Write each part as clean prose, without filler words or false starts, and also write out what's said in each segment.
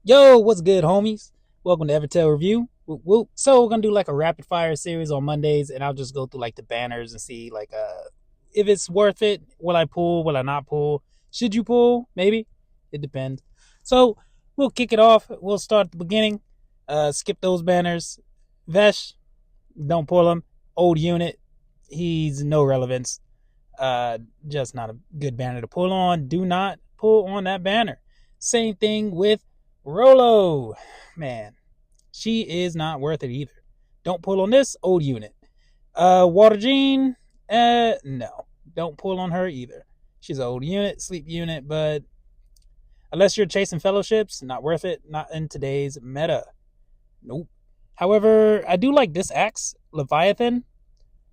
Yo, what's good, homies? Welcome to Evertale Review. Whoop, whoop. So we're gonna do like a rapid fire series on Mondays, and I'll just go through like the banners and see like if it's worth it. Will I pull? Will I not pull? Should you pull? Maybe. It depends. So we'll kick it off. We'll start at the beginning. Skip those banners. Vesh, don't pull him. Old unit. He's no relevance. Just not a good banner to pull on. Do not pull on that banner. Same thing with Rolo. Man, she is not worth it either. Don't pull on this old unit. Water Jean, no. Don't pull on her either. She's an old unit, sleep unit, but unless you're chasing fellowships, not worth it. Not in today's meta. Nope. However, I do like this axe, Leviathan.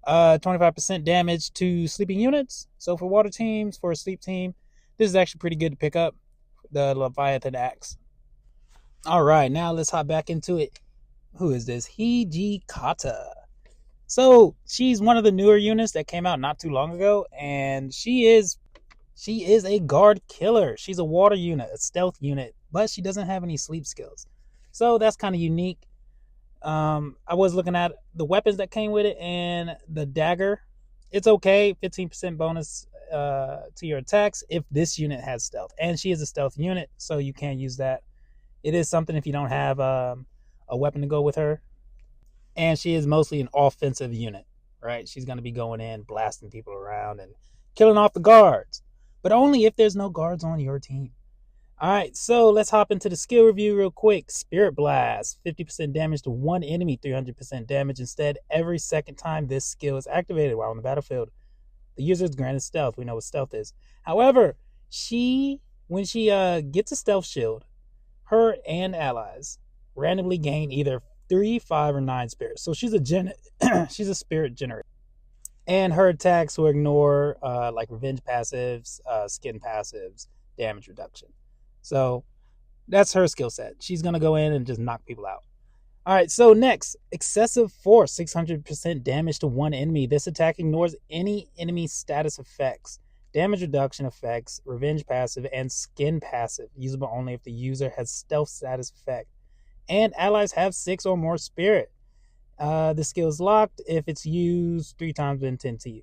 25% damage to sleeping units. So for water teams, for a sleep team, this is actually pretty good to pick up. The Leviathan axe. All right, now let's hop back into it. Who is this? Hijikata. So she's one of the newer units that came out not too long ago, and she is a guard killer. She's a water unit, a stealth unit, but she doesn't have any sleep skills. So that's kind of unique. I was looking at the weapons that came with it, and the dagger. It's okay, 15% bonus to your attacks if this unit has stealth, and she is a stealth unit, so you can use that. It is something if you don't have a weapon to go with her, and she is mostly an offensive unit, right? She's going to be going in, blasting people around, and killing off the guards, but only if there's no guards on your team. All right, so let's hop into the skill review real quick. Spirit Blast, 50% damage to one enemy, 300% damage instead every second time this skill is activated while on the battlefield. The user is granted stealth. We know what stealth is. However, when she gets a stealth shield, her and allies randomly gain either 3, 5, or 9 spirits. So she's she's a spirit generator. And her attacks will ignore like revenge passives, skin passives, damage reduction. So that's her skill set. She's going to go in and just knock people out. All right, so next, Excessive Force, 600% damage to one enemy. This attack ignores any enemy status effects, damage reduction effects, revenge passive, and skin passive, usable only if the user has stealth status effect. And allies have 6 or more spirit. The skill is locked if it's used 3 times within 10 TU.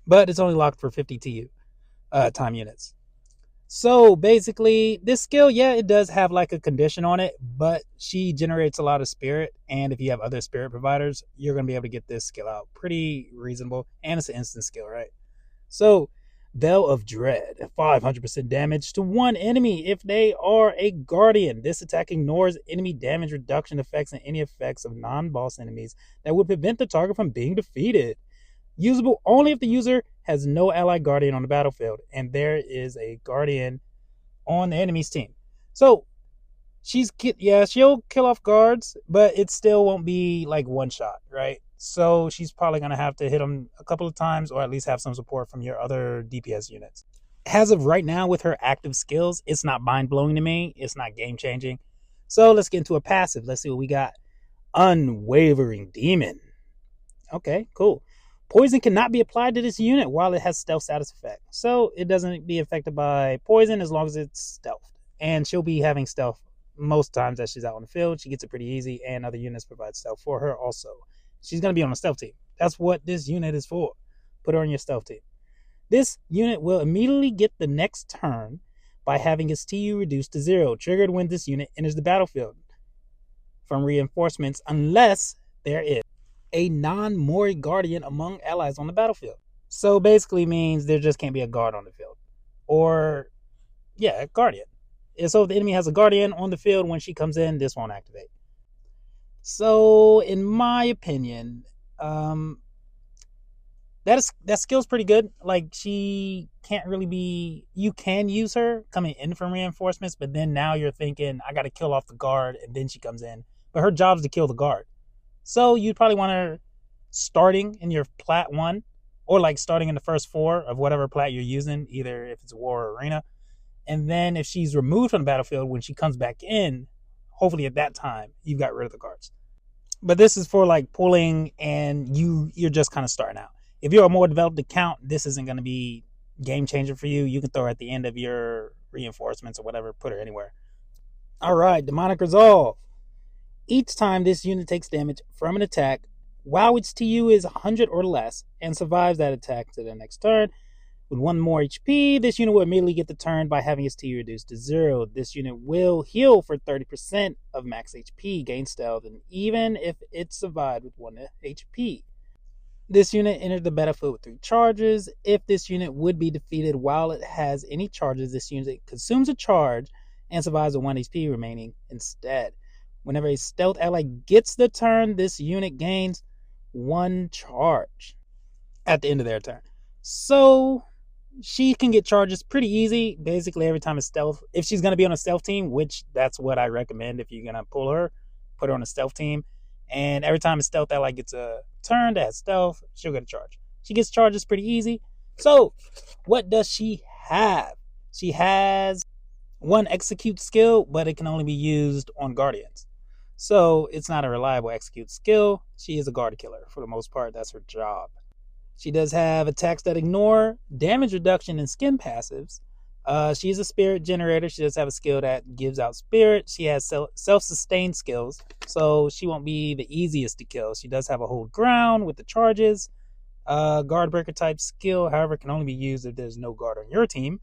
But it's only locked for 50 TU time units. So basically, this skill, yeah, it does have like a condition on it, but she generates a lot of spirit. And if you have other spirit providers, you're going to be able to get this skill out. Pretty reasonable. And it's an instant skill, right? So, Bell of Dread, 500% damage to one enemy if they are a guardian. This attack ignores enemy damage reduction effects and any effects of non-boss enemies that would prevent the target from being defeated. Usable only if the user has no allied guardian on the battlefield and there is a guardian on the enemy's team. So she'll kill off guards, but it still won't be like one shot, right? So she's probably going to have to hit them a couple of times or at least have some support from your other DPS units. As of right now, with her active skills, it's not mind-blowing to me. It's not game-changing. So let's get into a passive. Let's see what we got. Unwavering Demon. Okay, cool. Poison cannot be applied to this unit while it has stealth status effect. So it doesn't be affected by poison as long as it's stealth. And she'll be having stealth most times that she's out on the field. She gets it pretty easy, and other units provide stealth for her also. She's going to be on a stealth team. That's what this unit is for. Put her on your stealth team. This unit will immediately get the next turn by having its TU reduced to 0, triggered when this unit enters the battlefield from reinforcements unless there is a non-Mori guardian among allies on the battlefield. So basically means there just can't be a guard on the field. Or, yeah, a guardian. And so if the enemy has a guardian on the field, when she comes in, this won't activate. So, in my opinion, that skill's pretty good. Like, she can't really be... You can use her coming in from reinforcements, but then now you're thinking, I got to kill off the guard, and then she comes in. But her job is to kill the guard. So you'd probably want her starting in your plat 1 or like starting in the first 4 of whatever plat you're using, either if it's war or arena. And then if she's removed from the battlefield, when she comes back in, hopefully at that time, you've got rid of the guards. But this is for like pulling and you're just kind of starting out. If you're a more developed account, this isn't going to be game changer for you. You can throw her at the end of your reinforcements or whatever, put her anywhere. Alright, Demonic Resolve. Each time this unit takes damage from an attack, while its TU is 100 or less, and survives that attack to the next turn, with 1 more HP, this unit will immediately get the turn by having its TU reduced to 0. This unit will heal for 30% of max HP, gain stealth, and even if it survived with 1 HP. This unit entered the battlefield with 3 charges. If this unit would be defeated while it has any charges, this unit consumes a charge and survives with 1 HP remaining instead. Whenever a stealth ally gets the turn, this unit gains 1 charge at the end of their turn. So she can get charges pretty easy. Basically, every time a stealth, if she's going to be on a stealth team, which that's what I recommend if you're going to pull her, put her on a stealth team. And every time a stealth ally gets a turn that has stealth, she'll get a charge. She gets charges pretty easy. So, what does she have? She has 1 execute skill, but it can only be used on guardians. So, it's not a reliable execute skill. She is a guard killer for the most part. That's her job. She does have attacks that ignore, damage reduction, and skin passives. She is a spirit generator. She does have a skill that gives out spirit. She has self-sustained skills, so she won't be the easiest to kill. She does have a hold ground with the charges. Guard breaker type skill, however, can only be used if there's no guard on your team.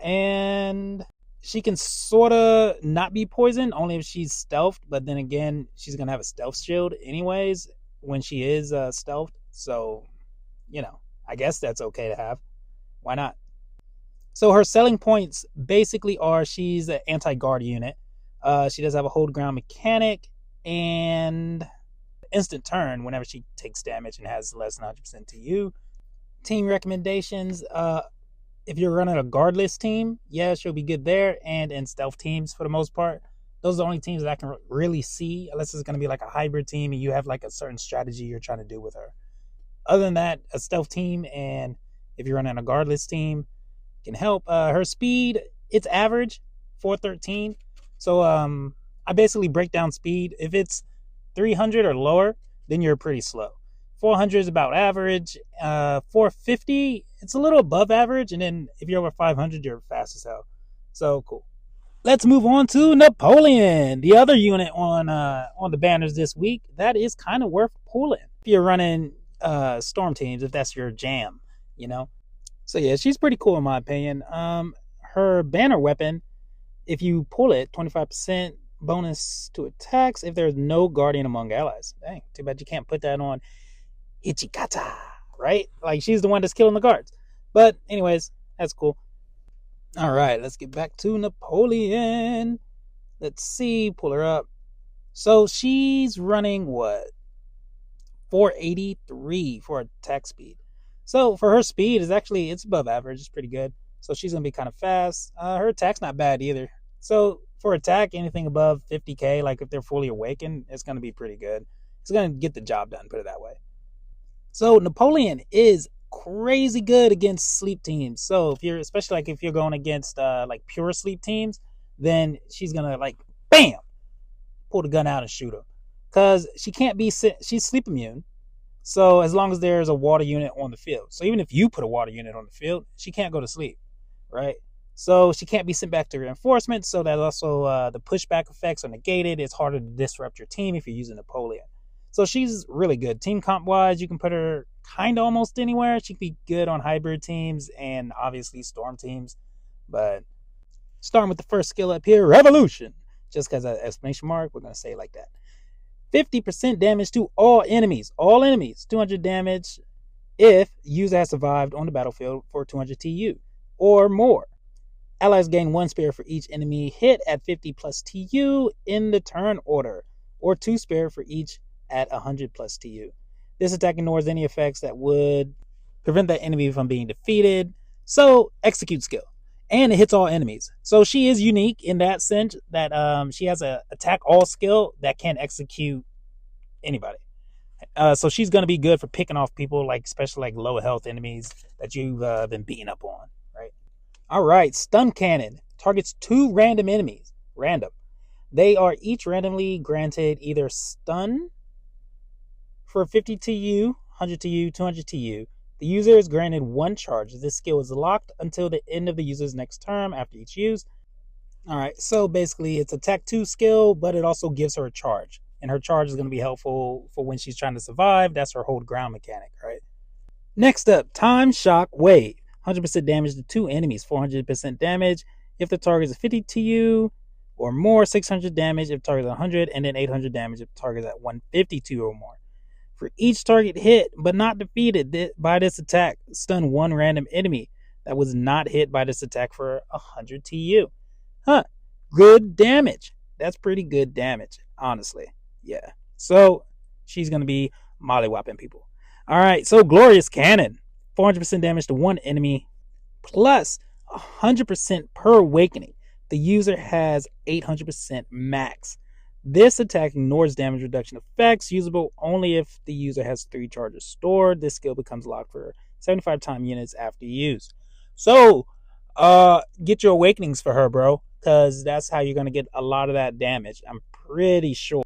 And she can sort of not be poisoned, only if she's stealthed, but then again, she's going to have a stealth shield anyways when she is stealthed. So, I guess that's okay to have. Why not? So her selling points basically are she's an anti-guard unit. She does have a hold ground mechanic and instant turn whenever she takes damage and has less than 100% to you. Team recommendations. If you're running a guardless team, yeah, she'll be good there. And in stealth teams for the most part. Those are the only teams that I can really see, unless it's going to be like a hybrid team and you have like a certain strategy you're trying to do with her. Other than that, a stealth team, and if you're running a guardless team, can help. Her speed, it's average, 413. So I basically break down speed. If it's 300 or lower, then you're pretty slow. 400 is about average. 450, it's a little above average. And then if you're over 500, you're fast as hell. So cool. Let's move on to Napoleon, the other unit on the banners this week. That is kind of worth pulling if you're running storm teams, if that's your jam, So yeah, she's pretty cool in my opinion. Her banner weapon, if you pull it, 25% bonus to attacks if there's no guardian among allies. Dang, too bad you can't put that on Ichikata, right? Like she's the one that's killing the guards. But anyways, that's cool. All right, let's get back to Napoleon. Let's see, pull her up. So she's running what? 483 for attack speed. So for her speed, it's above average. It's pretty good. So she's going to be kind of fast. Her attack's not bad either. So for attack, anything above 50k, like if they're fully awakened, it's going to be pretty good. It's going to get the job done, put it that way. So Napoleon is crazy good against sleep teams. So especially if you're going against like pure sleep teams, then she's going to like, bam, pull the gun out and shoot her. Because she's sleep immune. So as long as there's a water unit on the field. So even if you put a water unit on the field, she can't go to sleep, right? So she can't be sent back to reinforcements. So that also the pushback effects are negated. It's harder to disrupt your team if you're using Napoleon. So she's really good. Team comp wise, you can put her kind of almost anywhere. She can be good on hybrid teams and obviously storm teams. But starting with the first skill up here, Revolution. Just because of exclamation mark, we're going to say it like that. 50% damage to all enemies. All enemies. 200 damage if user has survived on the battlefield for 200 TU or more. Allies gain 1 spirit for each enemy hit at 50 plus TU in the turn order, or 2 spirit for each at 100 plus TU. This attack ignores any effects that would prevent that enemy from being defeated. So, execute skill. And it hits all enemies. So she is unique in that sense that she has a attack all skill that can execute anybody. So she's going to be good for picking off people, like especially like low health enemies that you've been beating up on, right? All right, stun cannon targets 2 random enemies. Random. They are each randomly granted either stun for 50 TU, 100 TU, 200 TU. The user is granted 1 charge. This skill is locked until the end of the user's next turn after each use. All right, so basically it's a Tech 2 skill, but it also gives her a charge. And her charge is going to be helpful for when she's trying to survive. That's her hold ground mechanic, right? Next up, Time Shock Wave. 100% damage to two enemies, 400% damage if the target is 50 to you or more, 600 damage if target is 100, and then 800 damage if the target is at 152 or more. For each target hit but not defeated by this attack, stun one random enemy that was not hit by this attack for 100 TU. Huh. Good damage. That's pretty good damage, honestly. Yeah. So she's going to be mollywopping people. All right. So Glorious Cannon. 400% damage to one enemy plus 100% per awakening. The user has 800% max. This attack ignores damage reduction effects, usable only if the user has 3 charges stored. This skill becomes locked for 75 time units after use. So, get your awakenings for her, bro, because that's how you're gonna get a lot of that damage. I'm pretty sure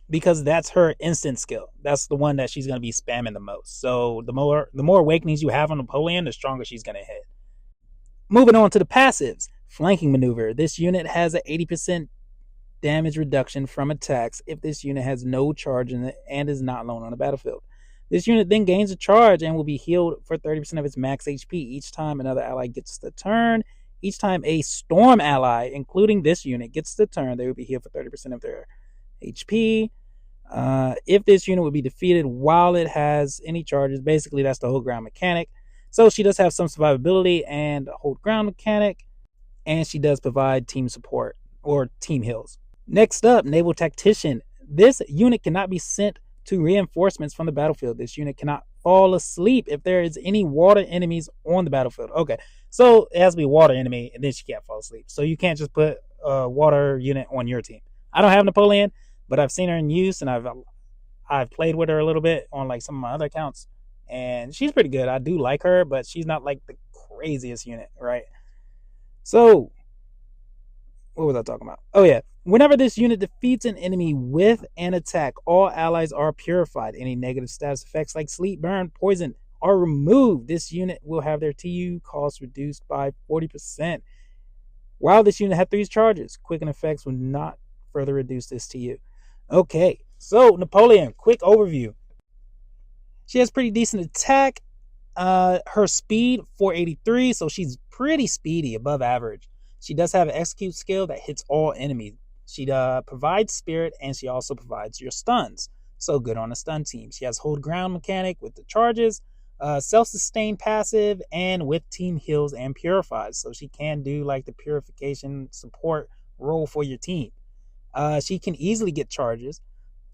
because that's her instant skill. That's the one that she's gonna be spamming the most. So the more awakenings you have on Napoleon, the stronger she's gonna hit. Moving on to the passives. Flanking maneuver. This unit has an 80% damage reduction from attacks if this unit has no charge in it and is not alone on the battlefield. This unit then gains a charge and will be healed for 30% of its max HP each time another ally gets the turn. Each time a storm ally, including this unit, gets the turn, they will be healed for 30% of their HP. If this unit would be defeated while it has any charges, basically that's the hold ground mechanic. So she does have some survivability and hold ground mechanic, and she does provide team support or team heals. Next up, Naval Tactician. This unit cannot be sent to reinforcements from the battlefield. This unit cannot fall asleep if there is any water enemies on the battlefield. Okay, so it has to be a water enemy, and then she can't fall asleep. So you can't just put a water unit on your team. I don't have Napoleon, but I've seen her in use, and I've played with her a little bit on like some of my other accounts, and she's pretty good. I do like her, but she's not like the craziest unit, right? So what was I talking about? Oh yeah. Whenever this unit defeats an enemy with an attack, all allies are purified. Any negative status effects like sleep, burn, poison are removed. This unit will have their TU cost reduced by 40%. While this unit had 3 charges, quicken effects will not further reduce this TU. Okay, so Napoleon, quick overview. She has pretty decent attack. Her speed 483, so she's pretty speedy, above average. She does have an execute skill that hits all enemies. She provides spirit, and she also provides your stuns. So good on a stun team. She has hold ground mechanic with the charges, self-sustain passive, and with team heals and purifies. So she can do like the purification support role for your team. She can easily get charges.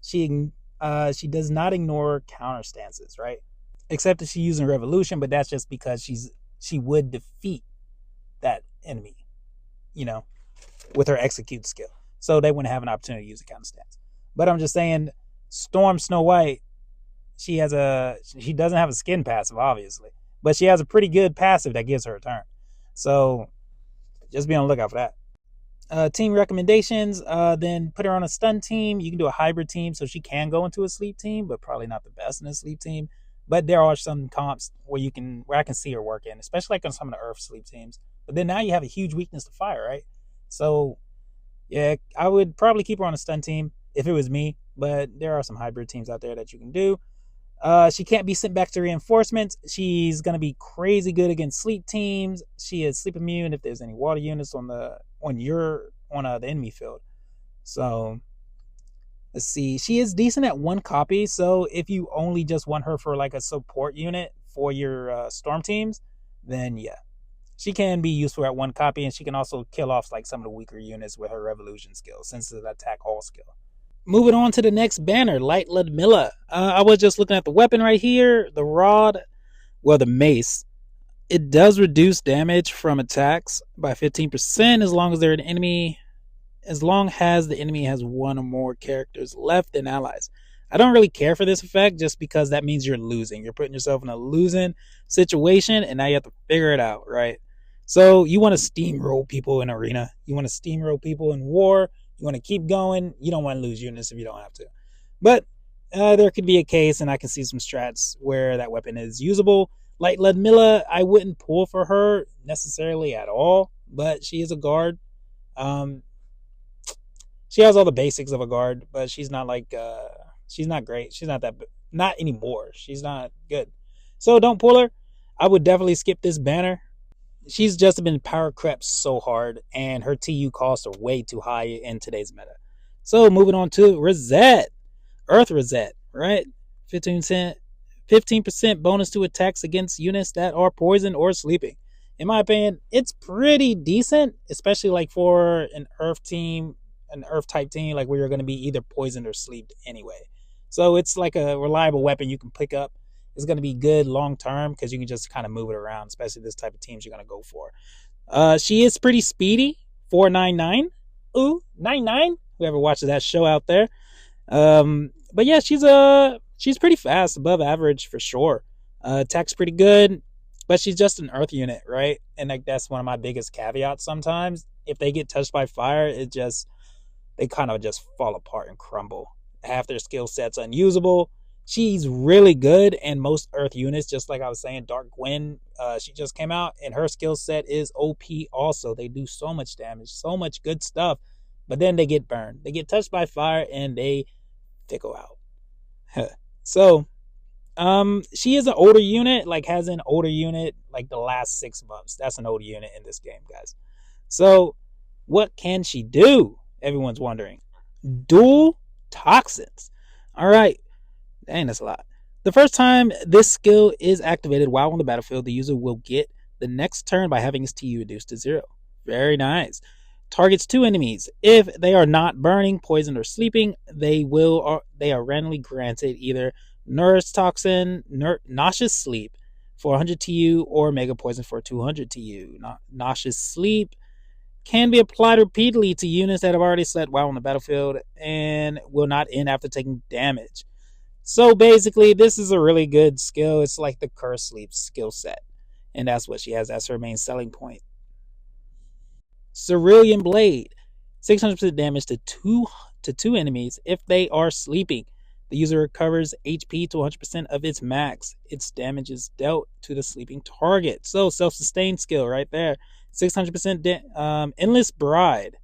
She does not ignore counter stances, right? Except that she's using revolution, but that's just because she would defeat that enemy, you know, with her execute skill. So they wouldn't have an opportunity to use a counter stance. But I'm just saying, Storm Snow White, she doesn't have a skin passive, obviously, but she has a pretty good passive that gives her a turn. So just be on the lookout for that. Team recommendations, then put her on a stun team. You can do a hybrid team, so she can go into a sleep team, but probably not the best in a sleep team. But there are some comps where I can see her working, especially like on some of the Earth sleep teams. But then now you have a huge weakness to fire, right? So yeah, I would probably keep her on a stun team if it was me. But there are some hybrid teams out there that you can do. She can't be sent back to reinforcements. She's gonna be crazy good against sleep teams. She is sleep immune if there's any water units on the enemy field. So let's see. She is decent at 1 copy. So if you only just want her for like a support unit for your storm teams, then yeah, she can be useful at 1 copy, and she can also kill off like some of the weaker units with her revolution skill since it's an attack all skill. Moving on to the next banner, Light Ludmilla. I was just looking at the weapon right here, the rod, the mace. It does reduce damage from attacks by 15% as long as the enemy has 1 or more characters left than allies. I don't really care for this effect just because that means you're losing. You're putting yourself in a losing situation, and now you have to figure it out, right? So you want to steamroll people in arena. You want to steamroll people in war. You want to keep going. You don't want to lose units if you don't have to. But there could be a case, and I can see some strats where that weapon is usable. Like Ludmilla, I wouldn't pull for her necessarily at all, but she is a guard. Um, she has all the basics of a guard, but she's not like she's not great. She's not that not anymore. She's not good. So don't pull her. I would definitely skip this banner. She's just been power crept so hard, and her TU costs are way too high in today's meta. So moving on to Rosette, Earth Rosette, right? 15% bonus to attacks against units that are poisoned or sleeping. In my opinion, it's pretty decent, especially like for an Earth team, an Earth type team, like where you're going to be either poisoned or sleeped anyway. So it's like a reliable weapon you can pick up. It's going to be good long term because you can just kind of move it around, especially this type of teams you're going to go for. She is pretty speedy, 499. Ooh, 99. Whoever watches that show out there. But yeah, she's pretty fast, above average for sure. Attack's pretty good, but she's just an earth unit, right? And like that's one of my biggest caveats. Sometimes if they get touched by fire, they kind of just fall apart and crumble. Half their skill set's unusable. She's really good in most earth units, just like I was saying. Dark Gwen, she just came out, and her skill set is OP. Also, they do so much damage, so much good stuff, but then they get burned. They get touched by fire, and they go out. So, she is an older unit, like has an older unit, like the last 6 months. That's an older unit in this game, guys. So, what can she do? Everyone's wondering. Dual toxins. All right. Dang, that's a lot. The first time this skill is activated while on the battlefield, the user will get the next turn by having his TU reduced to 0. Very nice. Targets 2 enemies. If they are not burning, poisoned, or sleeping, they are randomly granted either Nurse Toxin, Nauseous Sleep for 100 TU or Mega Poison for 200 TU. Nauseous Sleep can be applied repeatedly to units that have already slept while on the battlefield and will not end after taking damage. So basically, this is a really good skill. It's like the Curse Sleep skill set. And that's what she has. That's her main selling point. Cerulean Blade. 600% damage to two enemies if they are sleeping. The user recovers HP to 100% of its max. Its damage is dealt to the sleeping target. So self-sustained skill right there. 600% Endless Bride.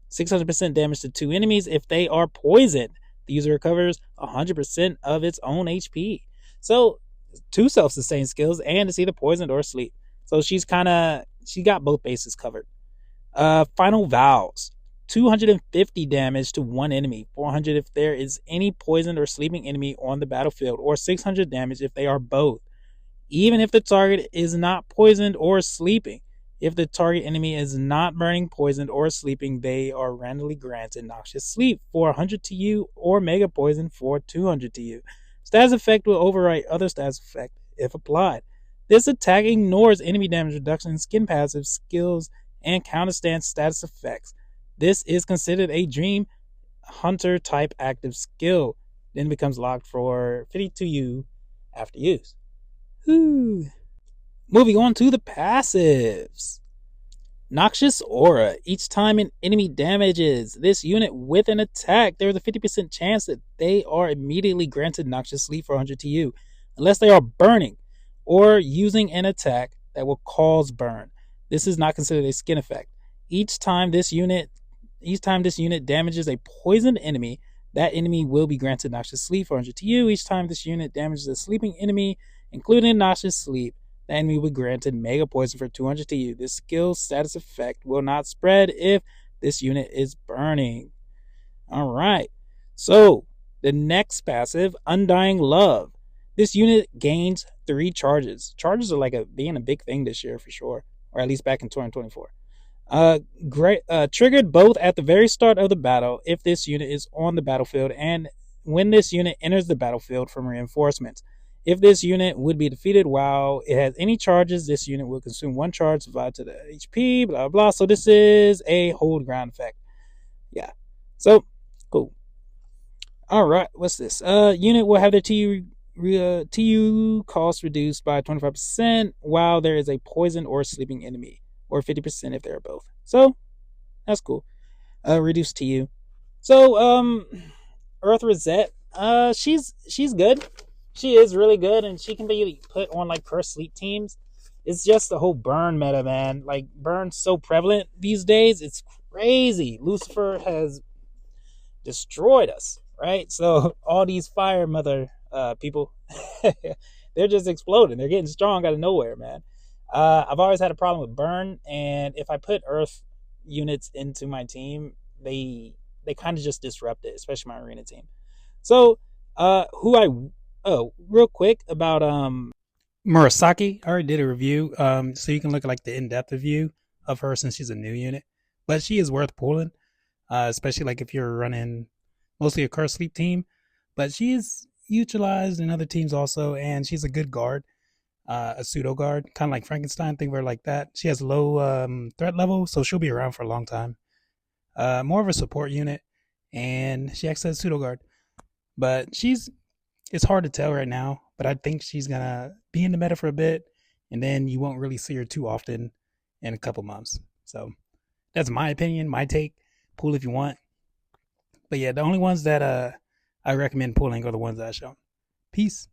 600% damage to 2 enemies if they are poisoned. The user recovers 100% of its own HP. So 2 self-sustained skills, and it's either poisoned or sleep. So she got both bases covered. Final Vows. 250 damage to 1 enemy, 400 if there is any poisoned or sleeping enemy on the battlefield, or 600 damage if they are both, even if the target is not poisoned or sleeping. If the target enemy is not burning, poisoned, or sleeping, they are randomly granted Noxious Sleep for 100 TU or Mega Poison for 200 TU. Status effect will overwrite other status effect if applied. This attack ignores enemy damage reduction, skin passive, skills, and counterstand status effects. This is considered a Dream Hunter type active skill, then becomes locked for 52U after use. Whew. Moving on to the passives. Noxious Aura. Each time an enemy damages this unit with an attack, there is a 50% chance that they are immediately granted Noxious Sleep for 100 TU, unless they are burning or using an attack that will cause burn. This is not considered a skin effect. Each time this unit damages a poisoned enemy, that enemy will be granted Noxious Sleep for 100 TU. Each time this unit damages a sleeping enemy, including Noxious Sleep, the enemy will be granted Mega Poison for 200 TU. This skill status effect will not spread if this unit is burning. Alright, so the next passive, Undying Love. This unit gains 3 charges. Charges are like being a big thing this year for sure, or at least back in 2024. Triggered both at the very start of the battle if this unit is on the battlefield and when this unit enters the battlefield from reinforcements. If this unit would be defeated while it has any charges, this unit will consume 1 charge divided to the HP, blah, blah. So this is a hold ground effect. Yeah. So, cool. Alright, what's this? Unit will have their TU cost reduced by 25% while there is a poisoned or sleeping enemy, or 50% if they are both. So, that's cool. Reduced TU. So, Earth Rosette, she's good. She is really good, and she can be put on like Curse Sleep teams. It's just the whole burn meta, man. Like, burn's so prevalent these days, it's crazy. Lucifer has destroyed us, right? So all these fire mother people, they're just exploding. They're getting strong out of nowhere, man. I've always had a problem with burn, and if I put earth units into my team, they kind of just disrupt it, especially my arena team. So, who I real quick about Murasaki. I already did a review, so you can look at like the in-depth review of her since she's a new unit. But she is worth pulling, especially like if you're running mostly a curse sleep team. But she is utilized in other teams also, and she's a good guard, a pseudo guard, kind of like Frankenstein. Think of her like that. She has low threat level, so she'll be around for a long time. More of a support unit, and she acts as pseudo guard. But it's hard to tell right now, but I think she's gonna be in the meta for a bit, and then you won't really see her too often in a couple months. So that's my opinion, my take. Pool if you want. But yeah, the only ones that I recommend pulling are the ones that I shown. Peace.